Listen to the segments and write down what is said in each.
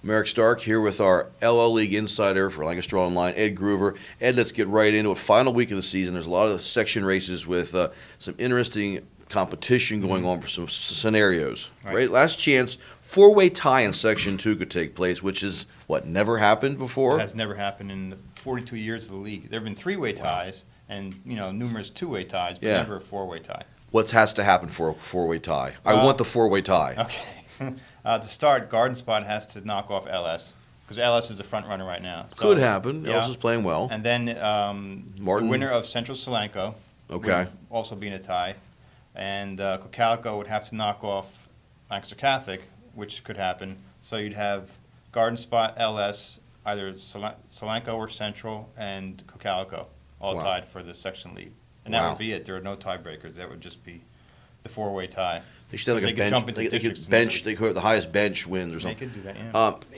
I'm Eric Stark here with our LL League insider for Lancaster Online, Ed Gruver. Ed, let's get right into it. Final week of the season. There's a lot of section races with some interesting competition going on for some scenarios. Right? Last chance, four-way tie in Section 2 could take place, which is, what, never happened before? It has never happened in the 42 years of the league. There have been three-way ties and, numerous two-way ties, but never a four-way tie. What has to happen for a four-way tie? I want the four-way tie. Okay. To start, Garden Spot has to knock off LS because LS is the front runner right now. So, could happen. LS is playing well. And then the winner of Central Solanco would also be in a tie. And Cocalico would have to knock off Lancaster Catholic, which could happen. So you'd have Garden Spot, LS, either Solanco or Central, and Cocalico all tied for the section lead. And that would be it. There are no tiebreakers. That would just be the four-way tie. They should have like a bench. They could bench. They could the highest bench wins or something. They could do that.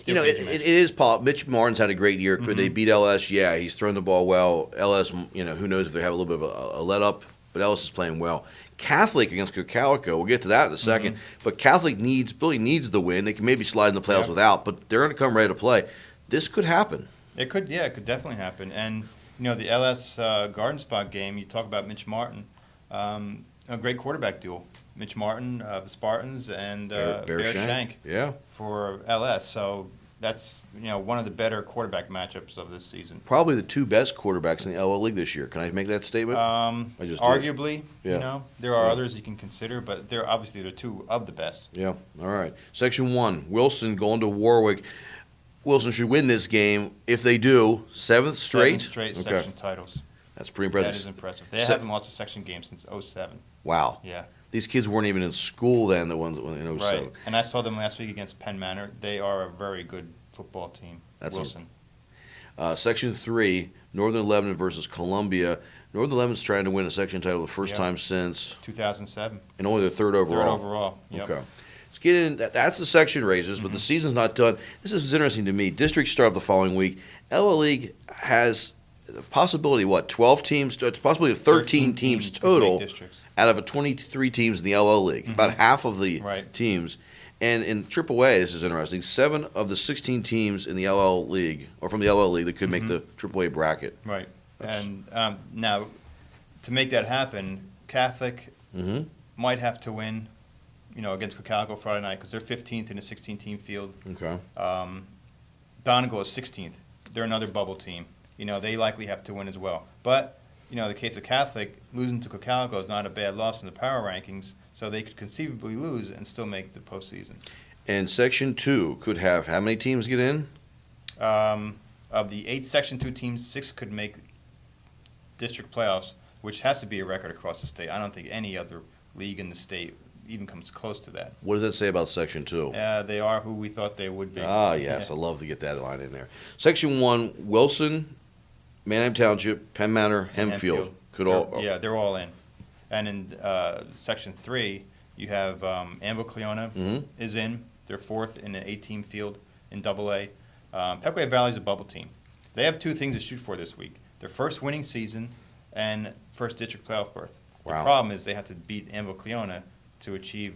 Yeah. It is. Mitch Martin's had a great year. Could they beat LS? Yeah, he's thrown the ball well. LS, who knows if they have a little bit of a let up, but LS is playing well. Catholic against Cocalico. We'll get to that in a second. But Catholic really needs the win. They can maybe slide in the playoffs without, but they're going to come ready to play. This could happen. It could. Yeah, it could definitely happen. And the LS Garden Spot game. You talk about Mitch Martin. A great quarterback duel. Mitch Martin of the Spartans and Bear Shank for LS. So that's one of the better quarterback matchups of this season. Probably the two best quarterbacks in the LL League this year. Can I make that statement? Arguably, there are others you can consider, but they're two of the best. Yeah. All right. Section 1, Wilson going to Warwick. Wilson should win this game. If they do, seventh straight section titles. That's pretty impressive. That is impressive. They haven't lost a section game since 2007. Wow. Yeah. These kids weren't even in school then, the ones in 2007. Right. And I saw them last week against Penn Manor. They are a very good football team. That's Wilson. Section 3, Northern Lebanon versus Columbia. Northern Lebanon's trying to win a section title the first time since 2007. And only their third overall. Third overall. Yep. Okay. Let's get in. That's the section races, but the season's not done. This is interesting to me. Districts start the following week. LL League has a possibility, 12 teams? It's a possibility of 13 teams total out of 23 teams in the LL League. About half of the teams. And in AAA, this is interesting, 7 of the 16 teams in the LL League, or from the LL League, that could make the AAA bracket. Right. And now, to make that happen, Catholic might have to win, against Cocalico Friday night, because they're 15th in a 16-team field. Okay. Donegal is 16th. They're another bubble team. They likely have to win as well. But, the case of Catholic, losing to Cocalico is not a bad loss in the power rankings, so they could conceivably lose and still make the postseason. And Section 2 could have how many teams get in? Of the 8 Section 2 teams, 6 could make district playoffs, which has to be a record across the state. I don't think any other league in the state even comes close to that. What does that say about Section 2? They are who we thought they would be. Ah, yes. I love to get that line in there. Section 1, Wilson, Manheim Township, Penn Manor, Hempfield. They're all in. And in Section 3, you have Anvil Cleona is in. They're 4th in an 8-team field in AA. Pequea Valley's a bubble team. They have 2 things to shoot for this week. Their first winning season and first district playoff berth. Wow. The problem is they have to beat Anvil Cleona to achieve,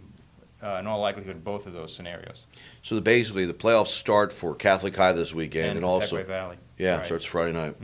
in all likelihood, both of those scenarios. So basically, the playoffs start for Catholic High this weekend, and also Pequea Valley. starts Friday night.